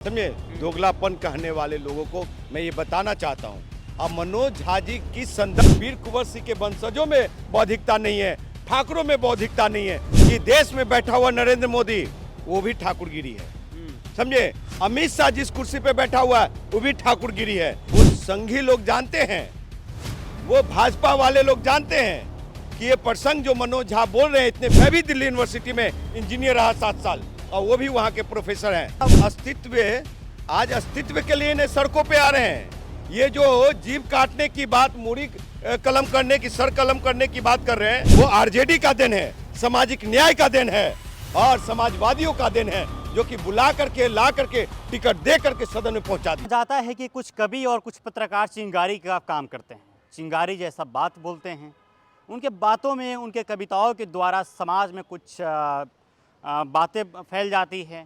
समझे। दोगलापन कहने वाले लोगों को मैं ये बताना चाहता हूँ, अब मनोज झा जी की संदर्भ वीर कुंवर सिंह के वंशजों में बौद्धिकता नहीं है, ठाकुरों में बौद्धिकता नहीं है। ये देश में बैठा हुआ नरेंद्र मोदी वो भी ठाकुरगिरी है, समझे। अमित शाह जिस कुर्सी पे बैठा हुआ है वो भी ठाकुरगिरी है। वो संघी लोग जानते हैं, वो भाजपा वाले लोग जानते हैं कि ये प्रसंग जो मनोज झा बोल रहे हैं, इतने मैं भी दिल्ली यूनिवर्सिटी में इंजीनियर रहा 7 साल और वो भी वहाँ के प्रोफेसर हैं। अब आज अस्तित्व के लिए सड़कों पे आ रहे हैं। ये जो जीभ काटने की बात, मूड़ी कलम करने की, सर कलम करने की बात कर रहे हैं, वो आरजेडी का दिन है, सामाजिक न्याय का दिन है और समाजवादियों का दिन है, जो कि बुला करके ला करके टिकट दे करके सदन में पहुंचा दिया जाता है कि कुछ कवि और कुछ पत्रकार चिंगारी का काम करते हैं, चिंगारी जैसा बात बोलते हैं। उनके बातों में, उनके कविताओं के द्वारा समाज में कुछ बातें फैल जाती है,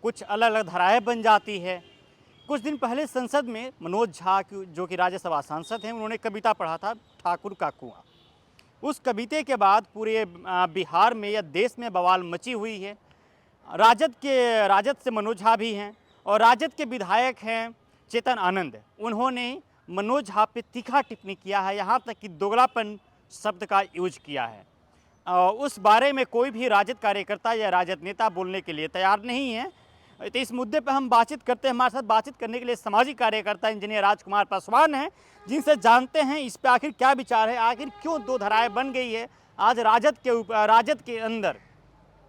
कुछ अलग अलग धाराएं बन जाती है। कुछ दिन पहले संसद में मनोज झा जो कि राज्यसभा सांसद हैं, उन्होंने कविता पढ़ा था ठाकुर का कुआं। उस कविता के बाद पूरे बिहार में या देश में बवाल मची हुई है। राजद से मनोज झा भी हैं और राजद के विधायक हैं चेतन आनंद। उन्होंने मनोज झा पे तीखा टिप्पणी किया है, यहाँ तक कि दोगलापन शब्द का यूज किया है। उस बारे में कोई भी राजद कार्यकर्ता या राजद नेता बोलने के लिए तैयार नहीं है। तो इस मुद्दे पर हम बातचीत करते हैं। हमारे साथ बातचीत करने के लिए सामाजिक कार्यकर्ता इंजीनियर राजकुमार पासवान हैं, जिनसे जानते हैं इस पे आखिर क्या विचार है, आखिर क्यों दो धाराएं बन गई है आज राजद के अंदर।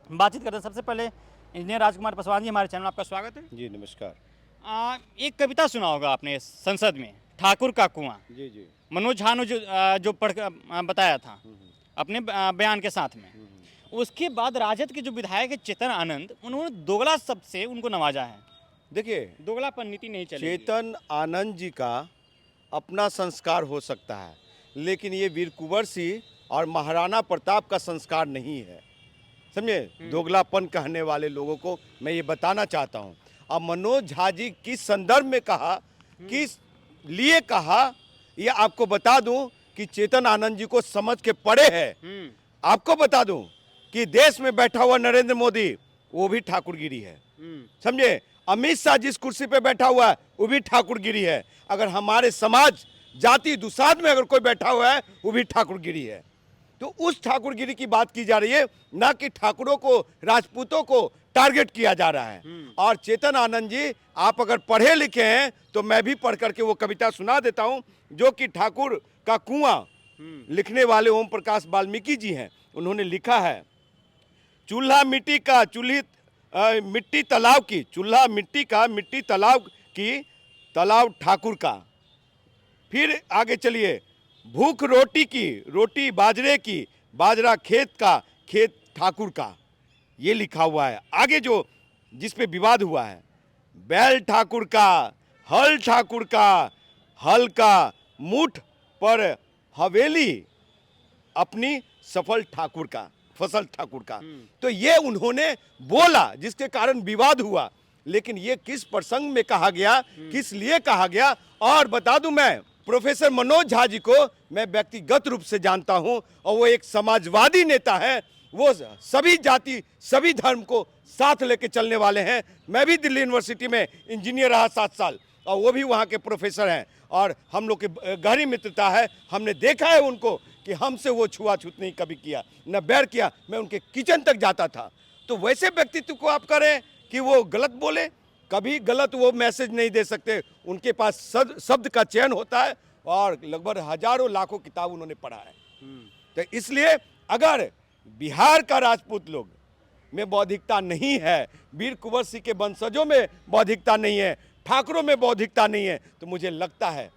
बातचीत करते हैं। सबसे पहले इंजीनियर राजकुमार पासवान जी, हमारे चैनल में आपका स्वागत है। जी नमस्कार। एक कविता सुना होगा आपने संसद में, ठाकुर का कुआं। जी जी। मनोज झा ने जो पढ़ बताया था अपने बयान के साथ में। उसके बाद राजद के जो विधायक है चेतन आनंद, उन्होंने दोगला शब्द से उनको नवाजा है। देखिए, दोगलापन नीति नहीं चलेगी। चेतन आनंद जी का अपना संस्कार हो सकता है, लेकिन ये वीर कुंवर सिंह और महाराणा प्रताप का संस्कार नहीं है, समझे। दोगलापन कहने वाले लोगों को मैं ये बताना चाहता हूँ। अब मनोज झा जी किस संदर्भ में कहा, किस लिए कहा, ये आपको बता दूं कि चेतन आनंद जी को समझ के पढ़े हैं। आपको बता दूं कि देश में बैठा हुआ नरेंद्र मोदी वो भी ठाकुरगिरी है, समझे। अमित शाह जिस कुर्सी पे बैठा हुआ है वो भी ठाकुरगिरी है। अगर हमारे समाज जाति दुसाध में अगर कोई बैठा हुआ है वो भी ठाकुरगिरी है। तो उस ठाकुरगिरी की बात की जा रही है, ना कि ठाकुरों को, राजपूतों को टारगेट किया जा रहा है। और चेतन आनंद जी, आप अगर पढ़े लिखे हैं तो मैं भी पढ़ करके वो कविता सुना देता हूं, जो कि ठाकुर का कुआं लिखने वाले ओम प्रकाश वाल्मीकि जी हैं। उन्होंने लिखा है, चूल्हा मिट्टी का, मिट्टी तालाब की, चूल्हा मिट्टी का, मिट्टी तालाब की, तालाब ठाकुर का। फिर आगे चलिए, भूख रोटी की, रोटी बाजरे की, बाजरा खेत का, खेत ठाकुर का। ये लिखा हुआ है। आगे जो जिस पे विवाद हुआ है, बैल ठाकुर का, हल ठाकुर का, हल का मुठ पर हवेली अपनी सफल ठाकुर का, फसल ठाकुर का। तो ये उन्होंने बोला, जिसके कारण विवाद हुआ। लेकिन ये किस प्रसंग में कहा गया, किस लिए कहा गया, और बता दूं, मैं प्रोफेसर मनोज झा जी को मैं व्यक्तिगत रूप से जानता हूं और वो एक समाजवादी नेता है। वो सभी जाति, सभी धर्म को साथ लेके चलने वाले हैं। मैं भी दिल्ली यूनिवर्सिटी में इंजीनियर रहा 7 साल और वो भी वहाँ के प्रोफेसर हैं और हम लोग की गहरी मित्रता है। हमने देखा है उनको कि हमसे वो छुआछूत नहीं कभी किया, न बैर किया। मैं उनके किचन तक जाता था। तो वैसे व्यक्तित्व को आप करें कि वो गलत बोले, कभी गलत वो मैसेज नहीं दे सकते। उनके पास शब्द का चयन होता है और लगभग हजारों लाखों किताब उन्होंने पढ़ा है। तो इसलिए अगर बिहार का राजपूत लोग में बौद्धिकता नहीं है, वीर कुंवर सिंह के वंशजों में बौद्धिकता नहीं है, ठाकुरों में बौद्धिकता नहीं है, तो मुझे लगता है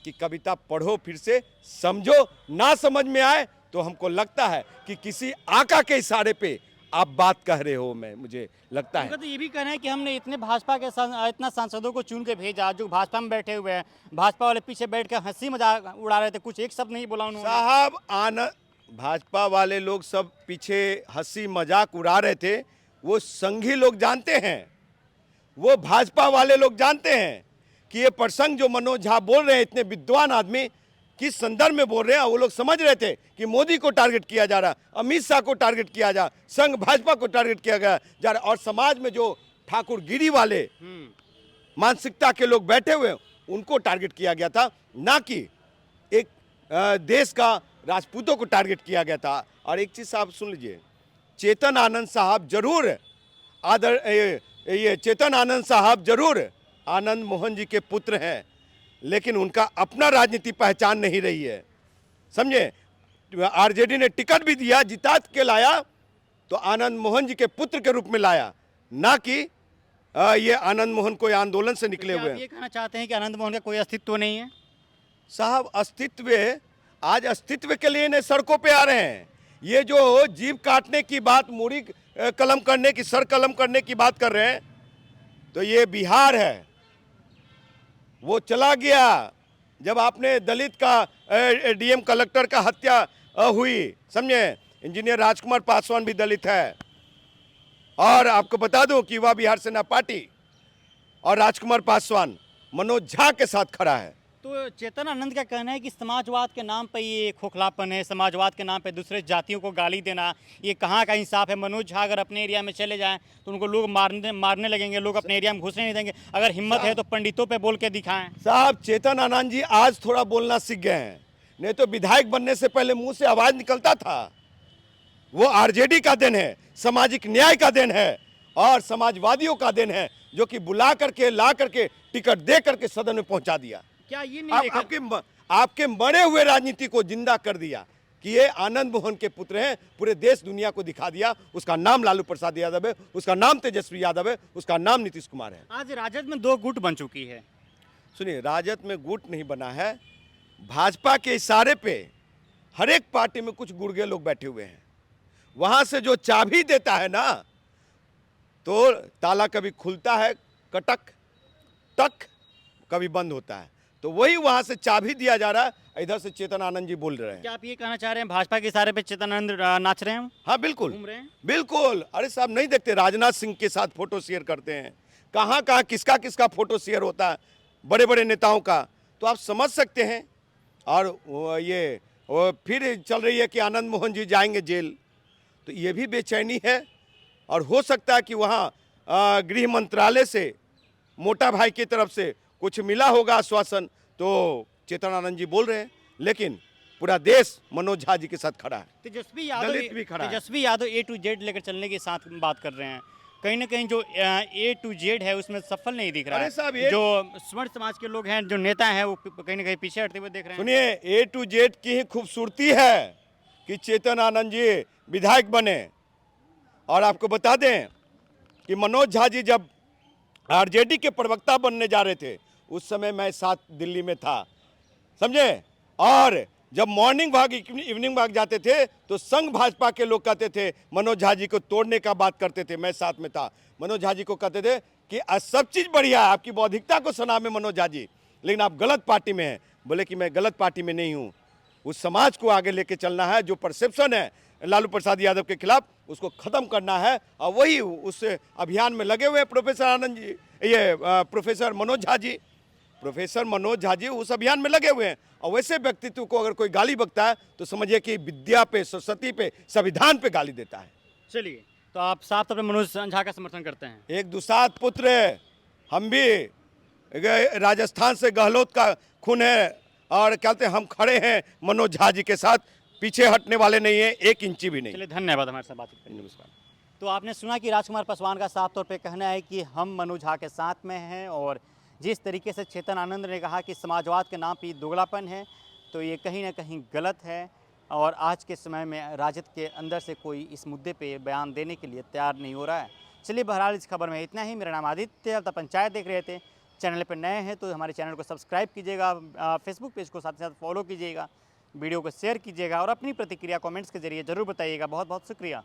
कि कविता पढ़ो, फिर से समझो। ना समझ में आए तो हमको लगता है कि किसी आका के इशारे पे आप बात कह रहे हो। मुझे लगता है तो ये भी कहना है कि हमने इतने भाजपा के इतना सांसदों को चुन के भेजा जो भाजपा में बैठे हुए हैं, भाजपा वाले पीछे बैठ कर हंसी मजाक उड़ा रहे थे, कुछ एक शब्द नहीं बोला उन्होंने। साहब, भाजपा वाले लोग सब पीछे हंसी मजाक उड़ा रहे थे, वो संघी लोग जानते हैं, वो भाजपा वाले लोग जानते हैं कि ये प्रसंग जो मनोज झा बोल रहे हैं, इतने विद्वान आदमी किस संदर्भ में बोल रहे हैं। वो लोग समझ रहे थे कि मोदी को टारगेट किया जा रहा, अमित शाह को टारगेट किया जा, संघ भाजपा को टारगेट किया जा रहा, और समाज में जो ठाकुरगिरी वाले मानसिकता के लोग बैठे हुए उनको टारगेट किया गया था, ना कि एक देश का राजपूतों को टारगेट किया गया था। और एक चीज़ साहब सुन लीजिए, चेतन आनंद साहब जरूर ये चेतन आनंद साहब जरूर आनंद मोहन जी के पुत्र हैं, लेकिन उनका अपना राजनीति पहचान नहीं रही है, समझे। आरजेडी ने टिकट भी दिया, जिता के लाया तो आनंद मोहन जी के पुत्र के रूप में लाया, ना कि ये आनंद मोहन कोई आंदोलन से निकले हुए आप हैं। ये कहना चाहते हैं कि आनंद मोहन का कोई अस्तित्व नहीं है? साहब अस्तित्व, आज अस्तित्व के लिए ने सड़कों पे आ रहे हैं। ये जो जीभ काटने की बात, मूड़ी कलम करने की, सर कलम करने की बात कर रहे हैं, तो ये बिहार है। वो चला गया जब आपने दलित का डीएम कलेक्टर का हत्या हुई, समझे। इंजीनियर राजकुमार पासवान भी दलित है। और आपको बता दूं कि युवा बिहार सेना पार्टी और राजकुमार पासवान मनोज झा के साथ खड़ा है। तो चेतन आनंद का कहना है कि समाजवाद के नाम पे ये खोखलापन है, समाजवाद के नाम पे दूसरे जातियों को गाली देना, ये कहाँ का इंसाफ है? मनोज झा अगर अपने एरिया में चले जाएं तो उनको लोग मारने लगेंगे, लोग अपने एरिया में घुसने नहीं देंगे। अगर हिम्मत है तो पंडितों पे बोल के दिखाएं। साहब चेतन आनंद जी आज थोड़ा बोलना सीख गए हैं, नहीं तो विधायक बनने से पहले मुंह से आवाज निकलता था। वो आरजेडी का दिन है, सामाजिक न्याय का दिन है और समाजवादियों का दिन है, जो कि बुला करके ला करके टिकट दे करके सदन में पहुंचा दिया। क्या ये नहीं आपके मरे हुए राजनीति को जिंदा कर दिया कि ये आनंद मोहन के पुत्र हैं, पूरे देश दुनिया को दिखा दिया। उसका नाम लालू प्रसाद यादव है, उसका नाम तेजस्वी यादव है, उसका नाम नीतीश कुमार है। आज राजद में 2 गुट बन चुकी है। सुनिए, राजद में गुट नहीं बना है, भाजपा के इशारे पे हर एक पार्टी में कुछ गुर्गे लोग बैठे हुए हैं। वहां से जो चाबी देता है ना, तो ताला कभी खुलता है कटक टक, कभी बंद होता है, तो वही वहां से चाबी दिया जा रहा है। इधर से चेतन आनंद जी बोल रहे हैं। क्या आप ये कहना चाह रहे हैं भाजपा के इशारे पे चेतन आनंद नाच रहे हैं? हाँ बिल्कुल, घूम रहे हैं? बिल्कुल। अरे साहब नहीं देखते, राजनाथ सिंह के साथ फोटो शेयर करते हैं, कहाँ कहाँ किसका किसका फोटो शेयर होता है, बड़े बड़े नेताओं का, तो आप समझ सकते हैं। और फिर चल रही है कि आनंद मोहन जी जाएंगे जेल, तो ये भी बेचैनी है। और हो सकता है कि वहाँ गृह मंत्रालय से मोटा भाई की तरफ से कुछ मिला होगा आश्वासन, तो चेतन आनंद जी बोल रहे हैं, लेकिन पूरा देश मनोज झा जी के साथ खड़ा है। Tejashwi Yadav A to Z लेकर चलने की साथ बात कर रहे हैं। कहीं ना कहीं जो A to Z है उसमें सफल नहीं दिख रहा अरे है। साहब, जो स्वर्ण समाज के लोग हैं, जो नेता हैं, वो कहीं ना कहीं पीछे हटते हुए देख रहे हैं। सुनिए, A to Z की ही खूबसूरती है कि चेतन आनंद जी विधायक बने। और आपको बता दें कि मनोज झा जी जब आरजेडी के प्रवक्ता बनने जा रहे थे, उस समय मैं साथ दिल्ली में था, समझे। और जब मॉर्निंग वॉक इवनिंग वॉक जाते थे तो संघ भाजपा के लोग कहते थे मनोज झा जी को तोड़ने का बात करते थे, मैं साथ में था। मनोज झा जी को कहते थे कि सब चीज़ बढ़िया है, आपकी बौद्धिकता को सलाम है मनोज झा जी, लेकिन आप गलत पार्टी में हैं। बोले कि मैं गलत पार्टी में नहीं हूँ, उस समाज को आगे लेके चलना है, जो परसेप्शन है लालू प्रसाद यादव के खिलाफ उसको ख़त्म करना है। और वही उस अभियान में लगे हुए हैं प्रोफेसर आनंद जी, ये प्रोफेसर मनोज झा जी। प्रोफेसर मनोज झा जी उस अभियान में लगे हुए हैं। और वैसे व्यक्तित्व को अगर कोई गाली बकता है तो समझिए कि विद्या पे, सरस्वती पे, संविधान पे गाली देता है। चलिए, तो आप साफ तौर पर मनोज झा का समर्थन करते हैं? एक दुसाध पुत्र है, हम भी राजस्थान से गहलोत का खून है, और कहते हैं हम खड़े हैं मनोज झा जी के साथ, पीछे हटने वाले नहीं है, 1 इंची भी नहीं। चलिए, धन्यवाद हमारे साथ बातचीत करने के लिए। नमस्कार। तो आपने सुना कि राजकुमार पासवान का साफ तौर पे कहना है कि हम मनोज झा के साथ में हैं, और जिस तरीके से चेतन आनंद ने कहा कि समाजवाद के नाम पे दोगलापन है, तो ये कहीं ना कहीं गलत है। और आज के समय में राजद के अंदर से कोई इस मुद्दे पे बयान देने के लिए तैयार नहीं हो रहा है। चलिए, बहरहाल इस खबर में इतना ही। मेरा नाम आदित्य, अब तक पंचायत देख रहे थे। चैनल पर नए हैं तो हमारे चैनल को सब्सक्राइब कीजिएगा, फेसबुक पेज को साथ साथ फॉलो कीजिएगा, वीडियो को शेयर कीजिएगा और अपनी प्रतिक्रिया कमेंट्स के जरिए ज़रूर बताइएगा। बहुत बहुत शुक्रिया।